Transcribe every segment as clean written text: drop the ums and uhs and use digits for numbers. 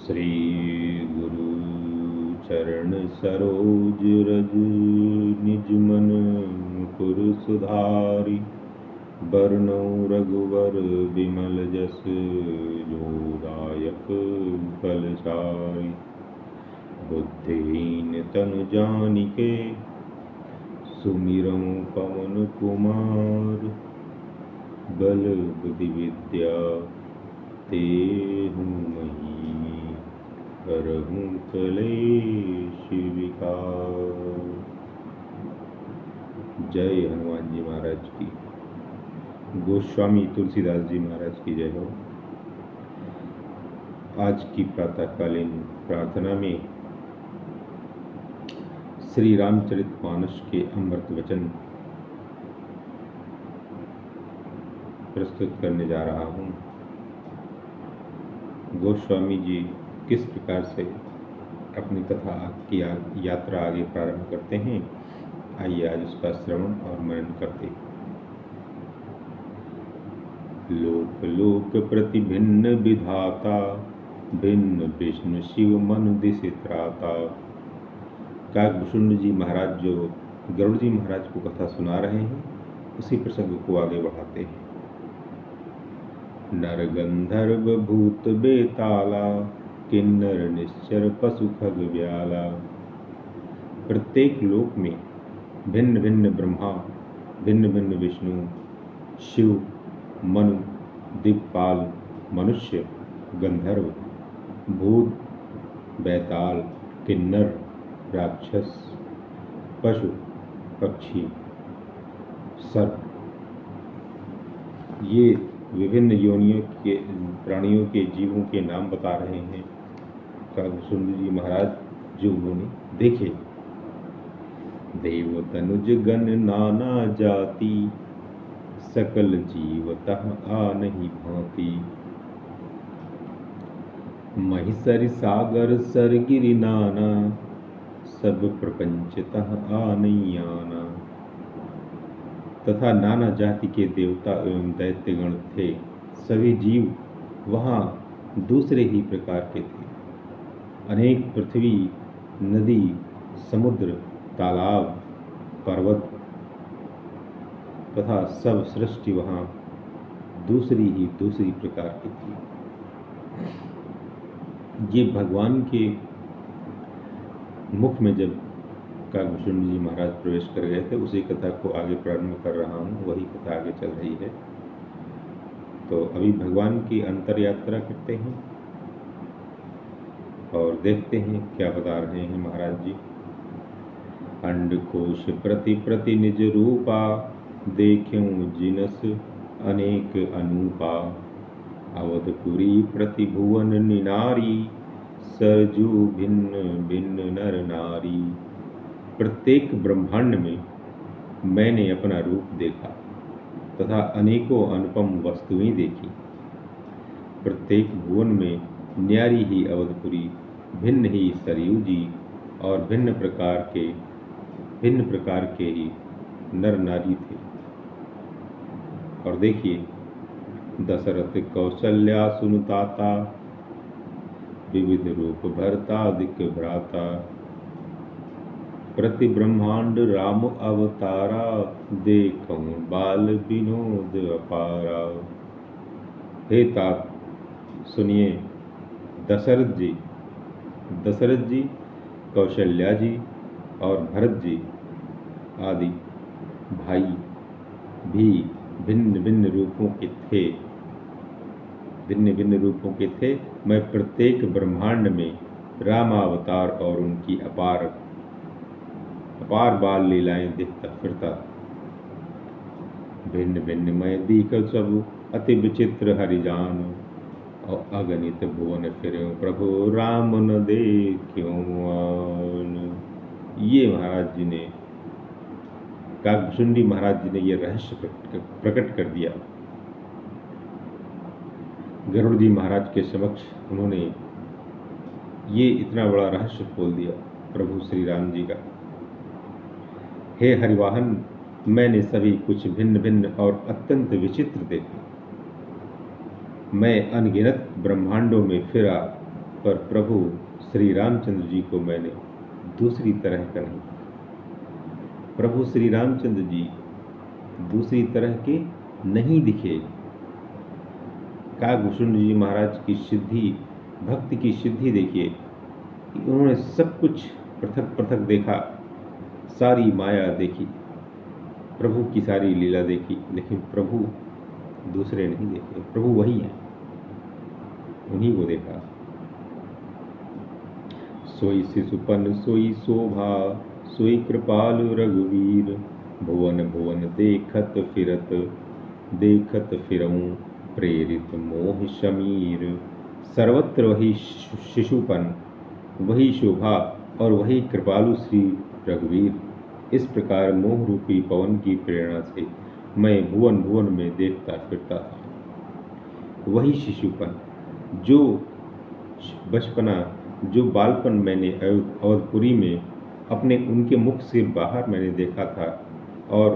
श्री गुरु चरण सरोज रज निज मन मुकुर सुधारि। बरनौ रघुवर विमल जस जो दायक फल चारि। बुद्धिहीन तनु जानिके सुमिरौ पवन कुमार। बल बुद्धि विद्या तेहु मही करहूँ कलेश विकार। जय हनुमान जी महाराज की। गोस्वामी तुलसीदास जी महाराज की जय हो। आज की प्रातःकालीन प्रार्थना में श्री रामचरितमानस के अमृत वचन प्रस्तुत करने जा रहा हूँ। गोस्वामी जी किस प्रकार से अपनी कथा की यात्रा आगे प्रारंभ करते हैं, आइए आज उसका श्रवण और मनन करते हैं। लोक लोक प्रति भिन्न विधाता, भिन्न विष्णु शिव मनु दिसि त्राता। काकभूषुंड जी महाराज जो गरुड़ जी महाराज को कथा सुना रहे हैं, उसी प्रसंग को आगे बढ़ाते हैं। नर गंधर्व भूत बेताला, किन्नर निश्चर पशु खग व्याला। प्रत्येक लोक में भिन्न भिन्न ब्रह्मा, भिन्न भिन्न विष्णु, शिव, मनु, दिक्पाल, मनुष्य, गंधर्व, भूत, बैताल, किन्नर, राक्षस, पशु, पक्षी, सर्प, ये विभिन्न योनियों के प्राणियों के जीवों के नाम बता रहे हैं काकभूषुंड जी महाराज जो उन्होंने देखे। देव तनुज गण नाना जाति, सकल जीव तह आ नहीं भांति। महिषरि सागर सर गिरि नाना, सब प्रपंच तह आ नहीं आना। तथा नाना जाति के देवता एवं दैत्यगण थे। सभी जीव वहाँ दूसरे ही प्रकार के थे। अनेक पृथ्वी, नदी, समुद्र, तालाब, पर्वत तथा सब सृष्टि वहाँ दूसरी प्रकार की थी। ये भगवान के मुख में जब काकभूषुंड जी महाराज प्रवेश कर गए थे, उसी कथा को आगे प्रारंभ कर रहा हूँ। वही कथा आगे चल रही है। तो अभी भगवान की अंतर यात्रा करते हैं और देखते हैं क्या बता रहे हैं महाराज जी। अंडकोश प्रति प्रति निज रूपा, देख्यूं जिनस अनेक अनूपा। अवधपुरी प्रति भुवन निनारी, सरजू भिन्न भिन्न नर नारी। प्रत्येक ब्रह्मांड में मैंने अपना रूप देखा तथा अनेकों अनुपम वस्तुएं देखी। प्रत्येक भुवन में न्यारी ही अवधपुरी, भिन्न ही सरयू जी और भिन्न प्रकार के ही नर नारी थे। और देखिए, दशरथ कौशल्या सुनुताता, विविध रूप भरता दिक भ्राता। प्रति ब्रह्मांड राम अवतारा, देखूं बाल विनोद अपारा। हे तात सुनिए, दशरथ जी, कौशल्या जी और भरत जी आदि भाई भी भिन्न भिन्न रूपों के थे। मैं प्रत्येक ब्रह्मांड में रामावतार और उनकी अपार बाल लीलाएं देखता फिरता। भिन्न भिन्न मैं दीख सब अति विचित्र हरिजान, और अगणित भुवन फिर्यों प्रभु राम न देखियों आन। ये महाराज जी ने, काकभूषुंड महाराज जी ने ये रहस्य प्रकट कर दिया। गरुड़ जी महाराज के समक्ष उन्होंने ये इतना बड़ा रहस्य खोल दिया प्रभु श्री राम जी का। हे हरिवाहन, मैंने सभी कुछ भिन्न भिन्न और अत्यंत विचित्र देखे। मैं अनगिनत ब्रह्मांडों में फिरा पर प्रभु श्री रामचंद्र जी को मैंने दूसरी तरह का नहीं। प्रभु श्री रामचंद्र जी दूसरी तरह के नहीं दिखे। काकभूषण जी महाराज की सिद्धि, भक्ति की सिद्धि देखिए कि उन्होंने सब कुछ पृथक पृथक देखा, सारी माया देखी, प्रभु की सारी लीला देखी, लेकिन प्रभु दूसरे नहीं देखे। प्रभु वही हैं, उन्हीं को देखा। सोई शिशुपन सोई शोभा, सोई कृपाल रघुवीर, भुवन भुवन देखत फिरऊं, प्रेरित मोह शमीर। सर्वत्र वही शिशुपन, वही शोभा और वही कृपालु श्री रघुवीर। इस प्रकार मोह रूपी पवन की प्रेरणा से मैं भुवन भुवन में देखता फिरता था। वही शिशुपन, जो बचपना, जो बालपन मैंने अवधपुरी में अपने उनके मुख से बाहर मैंने देखा था और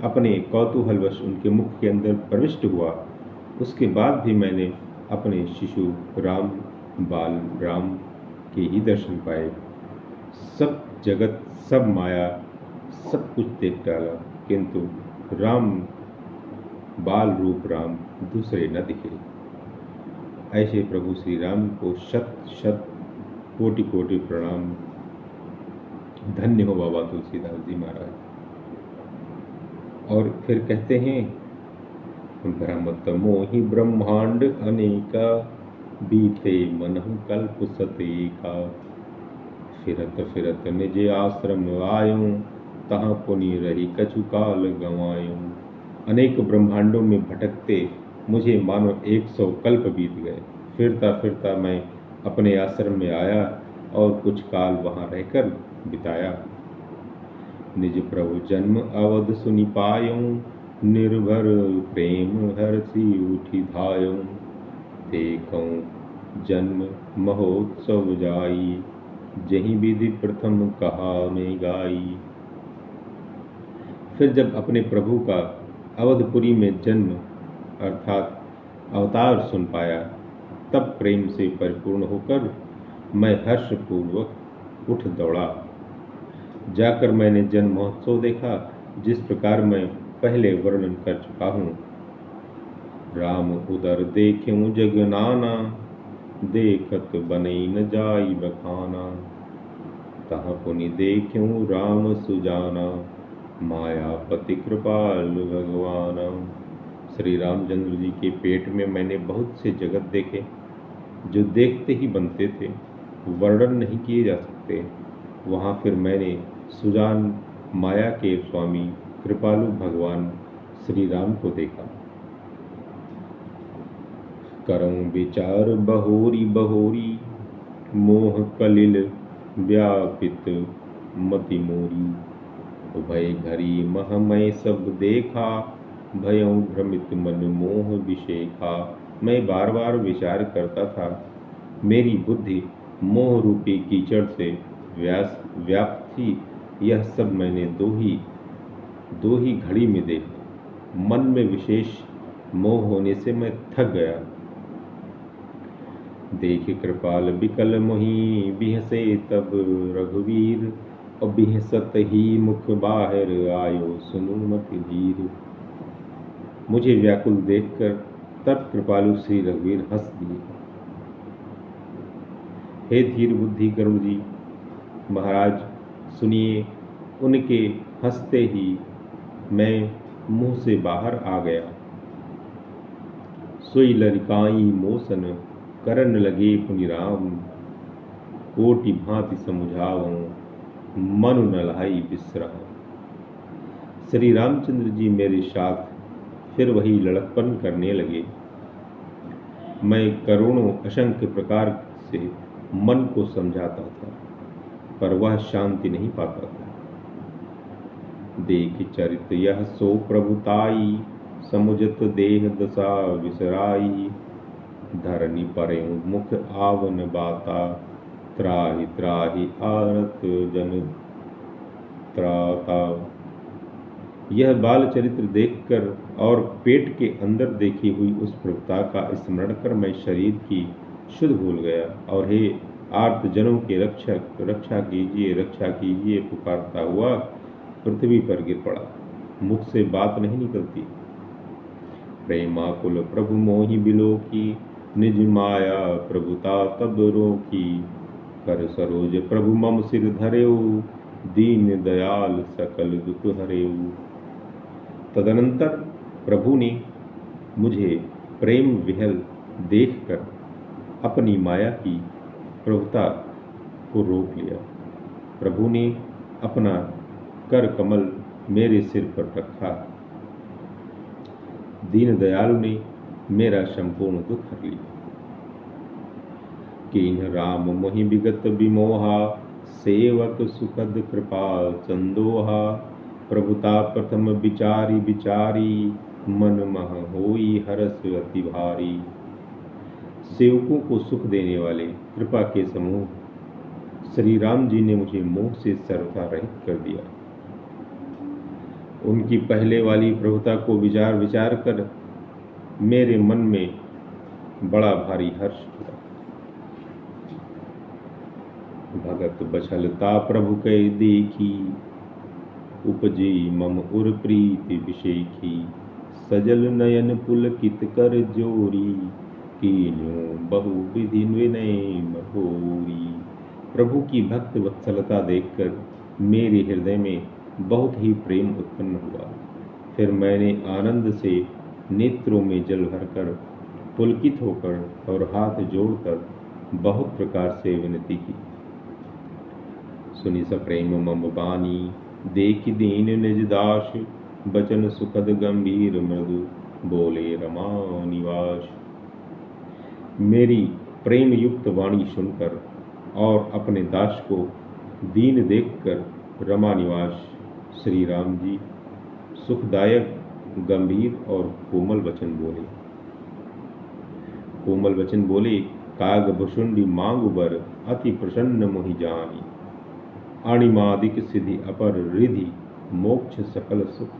अपने कौतूहलवश उनके मुख के अंदर प्रविष्ट हुआ, उसके बाद भी मैंने अपने शिशु राम, बाल राम के ही दर्शन पाए। सब जगत, सब माया, सब कुछ देख डाला, किंतु राम, बाल रूप राम दूसरे न दिखे। ऐसे प्रभु श्री राम को शत शत कोटि कोटि प्रणाम। धन्य हो बाबा तुलसीदास जी महाराज। और फिर कहते हैं, भ्रमत मोहि ब्रह्मांड अनेका, बीते मनहु कल्प सतेका। फिरत फिरत निज आश्रम आयूं, तहाँ पुनि रही कछु काल गंवायूं। अनेक ब्रह्मांडों में भटकते मुझे मानो 100 कल्प बीत गए। फिरता फिरता मैं अपने आश्रम में आया और कुछ काल वहाँ रहकर बिताया। निज प्रभु जन्म अवध सुनि पायूं, निर्भर प्रेम हर्षि उठी धायूं। देखऊं जन्म महोत्सव जाई, जहीं विधि प्रथम कहा में गाई। फिर जब अपने प्रभु का अवधपुरी में जन्म अर्थात अवतार सुन पाया, तब प्रेम से परिपूर्ण होकर मैं हर्षपूर्वक उठ दौड़ा। जाकर मैंने जन्म महोत्सव देखा, जिस प्रकार मैं पहले वर्णन कर चुका हूँ। राम उदर देख्यूं जग नाना, देखत बनई न जाई बखाना। तहाँ पुनि देख्यूं राम सुजाना, मायापति कृपाल भगवाना। श्री रामचंद्र जी के पेट में मैंने बहुत से जगत देखे, जो देखते ही बनते थे, वर्णन नहीं किए जा सकते। वहाँ फिर मैंने सुजान माया के स्वामी कृपालु भगवान श्री राम को देखा। करऊं विचार बहोरी बहोरी, मोह कलिल व्यापित मति मोरी। उभय घरी महमय सब देखा, भयं भ्रमित मन मोह विशेखा। मैं बार बार विचार करता था, मेरी बुद्धि मोह रूपी कीचड़ से व्याप्त थी। यह सब मैंने दो ही घड़ी में देखा। मन में विशेष मोह होने से मैं थक गया। देख कृपाल बिकल मोहि, बिहसे तब रघुवीर। और बिहसत ही मुख बाहर आयो, सुनु मति धीर। मुझे व्याकुल देखकर तब कृपालु श्री रघुवीर हंस दिए। हे धीर बुद्धि गरुड़ जी महाराज, सुनिए। उनके हंसते ही मैं मुंह से बाहर आ गया। सोई लरिकाई मोसन, करन लगे पुनि राम। कोटि भांति समुझावं, मनु न लाई विश्राम। श्री रामचंद्र जी मेरे साथ फिर वही लड़कपन करने लगे। मैं करोड़ों असंख्य प्रकार से मन को समझाता था, पर वह शांति नहीं पाता था। देख चरित यह सो प्रभुताई, समुझत देह दशा विसराई। धरनी परे मुख आवन बाता, त्राहि त्राहि आरत जन त्राता। यह बाल चरित्र देखकर और पेट के अंदर देखी हुई उस प्रभुता का स्मरण कर मैं शरीर की शुद्ध भूल गया और हे आर्त जनों के रक्षक रक्षा कीजिए पुकारता हुआ पृथ्वी पर गिर पड़ा। मुख से बात नहीं निकलती। प्रेमाकुल प्रभु मोहि बिलो की, निज माया प्रभुता तब रोकी। कर सरोज प्रभु मम सिर धरेऊ, दीन दयाल सकल दुख हरेऊ। तदनंतर प्रभु ने मुझे प्रेम विहल देखकर अपनी माया की प्रभुता को रोक लिया। प्रभु ने अपना कर कमल मेरे सिर पर रखा। दीन दयालु ने मेरा संपूर्ण दुख हर लिया। कीन राम मोहि विगत विमोहा, सेवक सुखद कृपा चंदोहा। प्रभुता प्रथम विचारी विचारी, मन मह होई हरस अति भारी। सेवकों को सुख देने वाले कृपा के समूह श्री राम जी ने मुझे मोह से सर्वथा रहित कर दिया। उनकी पहले वाली प्रभुता को विचार विचार कर मेरे मन में बड़ा भारी हर्ष हुआ। भगत बछलता प्रभु के देखी, उपजी मम उर प्रीति विषेखी। सजल नयन पुलकित कर जोरी, कीन्यो बहु विधि विनय मठोरी। प्रभु की भक्त वत्सलता देखकर मेरे हृदय में बहुत ही प्रेम उत्पन्न हुआ। फिर मैंने आनंद से नेत्रों में जल भरकर पुलकित होकर और हाथ जोड़कर बहुत प्रकार से विनती की। सुनि सप्रेम मम बानी, देखि दीन निज दास। बचन सुखद गंभीर मृदु, बोले रमा निवास। मेरी प्रेम युक्त वाणी सुनकर और अपने दास को दीन देखकर रमा निवास श्री राम जी सुखदायक गंभीर और कोमल वचन बोले। काग भुषुंडी मांग बर, अति प्रसन्न मोहि जानी। अणिमादिक सिद्धि अपर रिधि, मोक्ष सकल सुख।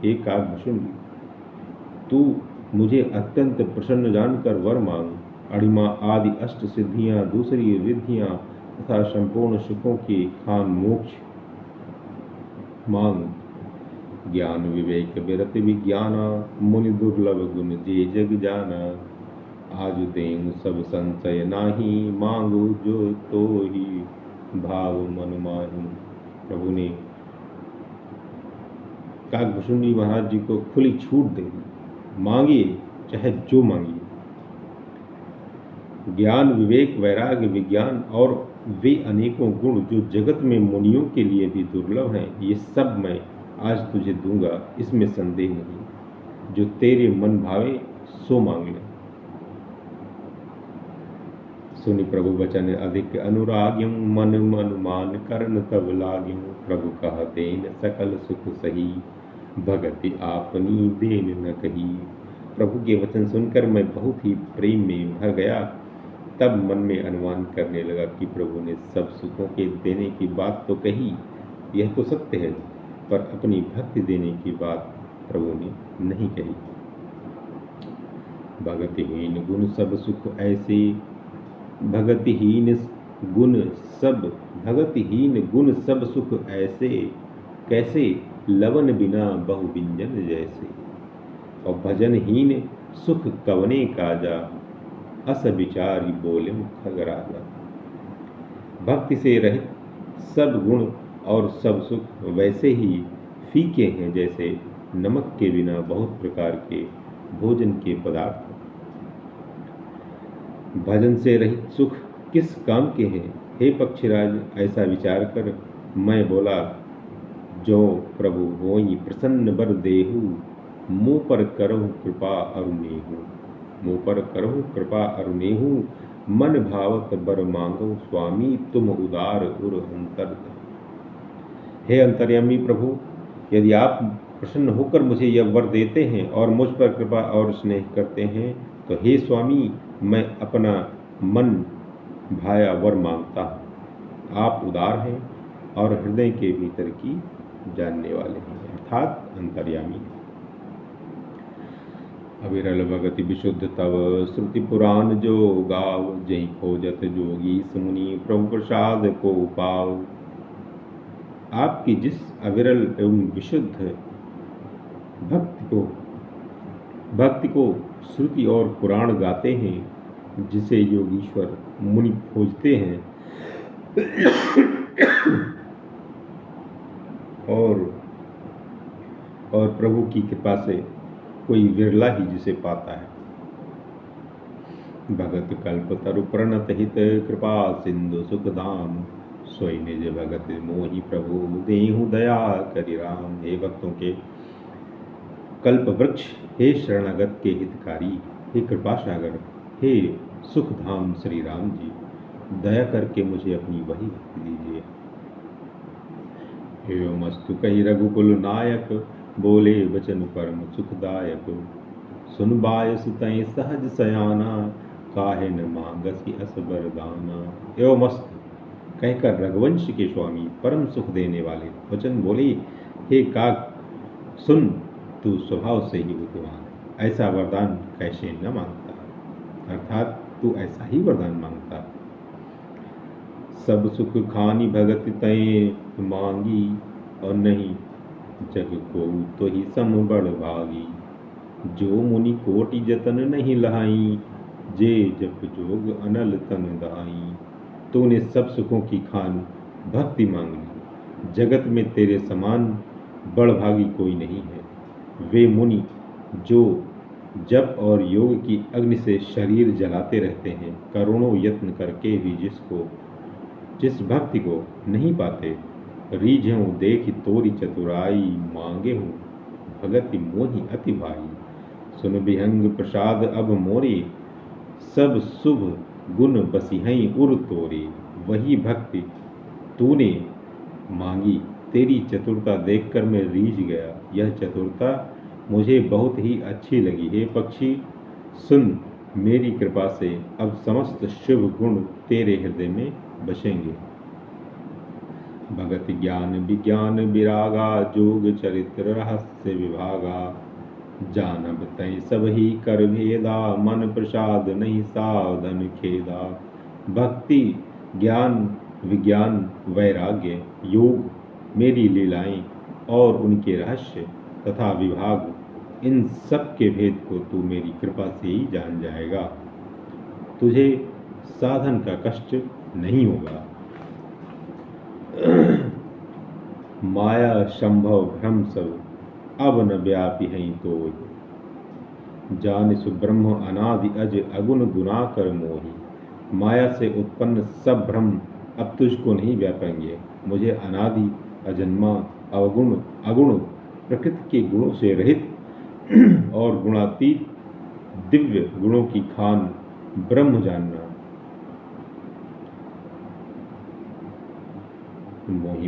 हे काग भुषुंडी, तू मुझे अत्यंत प्रसन्न जानकर वर मांग। अणिमा आदि अष्ट सिद्धियां, दूसरी रिद्धियां तथा संपूर्ण सुखों के खान मोक्ष मांग। ज्ञान विवेक विरत विज्ञाना, मुनि दुर्लभ गुण जे जग जाना। आज देंग सब संशय नाही, मांगो जो तो ही भाव मन माही। प्रभु ने काकभुषुंडी महाराज जी को खुली छूट दे दी, मांगिए चाहे जो मांगिए। ज्ञान विवेक वैराग्य विज्ञान और वे अनेकों गुण जो जगत में मुनियों के लिए भी दुर्लभ हैं, ये सब मैं आज तुझे दूंगा, इसमें संदेह नहीं। जो तेरे मन भावे सो मांग ले। सुनि प्रभु वचन अधिक अनुराग्यं, मन अनुमान करन तब लाग्यं। प्रभु कहते न सकल सुख सही, भगति आपनी देन न कही। प्रभु के वचन सुनकर मैं बहुत ही प्रेम में भर गया। तब मन में अनुमान करने लगा कि प्रभु ने सब सुखों के देने की बात तो कही, यह तो सत्य है, पर अपनी भक्ति देने की बात प्रभु ने नहीं कही। भगतिहीन गुण सब सुख ऐसे, भगतिहीन गुण सब सुख ऐसे। कैसे लवन बिना बहु व्यंजन जैसे। और भजनहीन सुख कवने काजा, अस विचारी बोले खगराजा। भक्ति से रहित सब गुण और सब सुख वैसे ही फीके हैं जैसे नमक के बिना बहुत प्रकार के भोजन के पदार्थ। भजन से रहित सुख किस काम के हैं? हे पक्षीराज, ऐसा विचार कर मैं बोला, जो प्रभु होई प्रसन्न बर देहु, मुँह पर करहु कृपा अरुनेहु। मुँह पर करहु कृपा अरुनेहु, मन भावत बर मांगो स्वामी, तुम उदार उर अंतर। हे अंतर्यामी प्रभु, यदि आप प्रसन्न होकर मुझे यह वर देते हैं और मुझ पर कृपा और स्नेह करते हैं, तो हे स्वामी, मैं अपना मन भाया वर मांगता हूँ। आप उदार हैं और हृदय के भीतर की जानने वाले हैं, अर्थात अंतर्यामी। अविरल भगति विशुद्ध तव श्रुति पुराण जो गाव, जही खोजत जोगी सुमुनि प्रभु प्रसाद को पाव। आपकी जिस अविरल एवं विशुद्ध भक्ति को श्रुति और पुराण गाते हैं, जिसे योगीश्वर मुनि खोजते हैं और प्रभु की कृपा से कोई विरला ही जिसे पाता है। भगत कल्प तरु प्रणत हित कृपा सिंधु सुखधाम, सोई निज भगत मोहि प्रभु देहु दया करि राम। हे भक्तों के कल्प वृक्ष, हे शरणागत के हितकारी, हे कृपा सागर, हे सुखधाम श्री राम जी, दया करके मुझे अपनी वही भक्ति दीजिए। एवमस्तु कही रघुकुल नायक, बोले वचन परम सुखदायक। सुन बायस तय सहज सयाना, काहे न मांगसी अस वरदाना। एवमस्त कहकर रघुवंश के स्वामी परम सुख देने वाले वचन बोले, हे काक सुन, तू स्वभाव से ही बुद्धिमान, ऐसा वरदान कैसे न मांगता, अर्थात तू ऐसा ही वरदान मांगता। सब सुख खानी भगति तय मांगी, और नहीं जग को तो ही सम बड़ भागी। जो मुनि कोटि जतन नहीं लहाई, जे जप जोग अनल तन दाई। तूने सब सुखों की खान भक्ति मांग ली, जगत में तेरे समान बड़भागी कोई नहीं है। वे मुनि जो जप और योग की अग्नि से शरीर जलाते रहते हैं, करोड़ों यत्न करके भी जिस भक्ति को नहीं पाते, रीझेऊ देखी तोरी चतुराई, मांगे हूँ भगति मोहि अति भाई। सुन विहंग प्रसाद अब मोरी, सब शुभ गुण बसिहई उर तोरी। वही भक्ति तूने मांगी, तेरी चतुरता देखकर मैं रीझ गया। यह चतुरता मुझे बहुत ही अच्छी लगी। हे पक्षी सुन, मेरी कृपा से अब समस्त शुभ गुण तेरे हृदय में बसेंगे। भगति ज्ञान विज्ञान विरागा, जोग चरित्र रहस्य विभागा। जानब तय सब ही कर भेदा, मन प्रसाद नहीं साधन खेदा। भक्ति ज्ञान विज्ञान वैराग्य योग, मेरी लीलाएं और उनके रहस्य तथा विभाग, इन सब के भेद को तू मेरी कृपा से ही जान जाएगा। तुझे साधन का कष्ट नहीं होगा। माया संभव भ्रम सब अब न व्यापी हैं तो, जान सुब्रह्म अनादि अज अगुण गुना कर मोही। माया से उत्पन्न सब भ्रम अब तुझको नहीं व्यापेंगे। मुझे अनादि अजन्मा अगुण प्रकृति के गुणों से रहित और गुणातीत दिव्य गुणों की खान ब्रह्म जानना। मोहि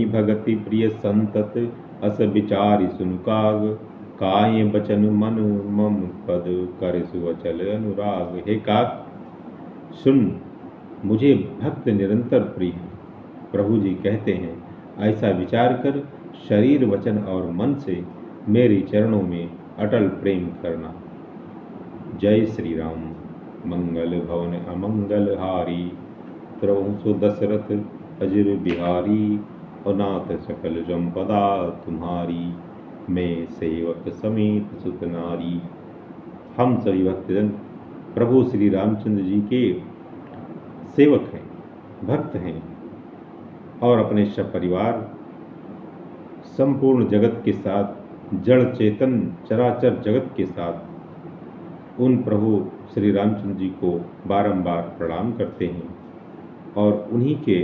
भगति प्रिय संतत, अस विचारि सुनुकाग। काय बचन मन मम पद, कर सुअचल अनुराग। हे काक सुन, मुझे भक्त निरंतर प्रिय है। प्रभु जी कहते हैं, ऐसा विचार कर शरीर वचन और मन से मेरे चरणों में अटल प्रेम करना। जय श्री राम। मंगल भवन अमंगल हारी, प्रभु सो दशरथ अजर बिहारी। और नाथ सकल संपदा तुम्हारी, मैं सेवक समेत सुत नारी। हम सभी भक्तजन प्रभु श्री रामचंद्र जी के सेवक हैं, भक्त हैं, और अपने सब परिवार संपूर्ण जगत के साथ, जड़ चेतन चराचर जगत के साथ उन प्रभु श्री रामचंद्र जी को बारंबार प्रणाम करते हैं और उन्हीं की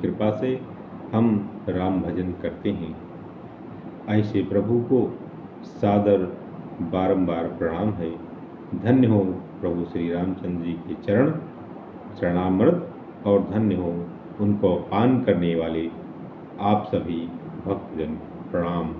कृपा से हम राम भजन करते हैं। ऐसे प्रभु को सादर बारंबार प्रणाम है। धन्य हो प्रभु श्री रामचंद्र जी के चरणामृत, और धन्य हो उनको पान करने वाले आप सभी भक्तजन। प्रणाम।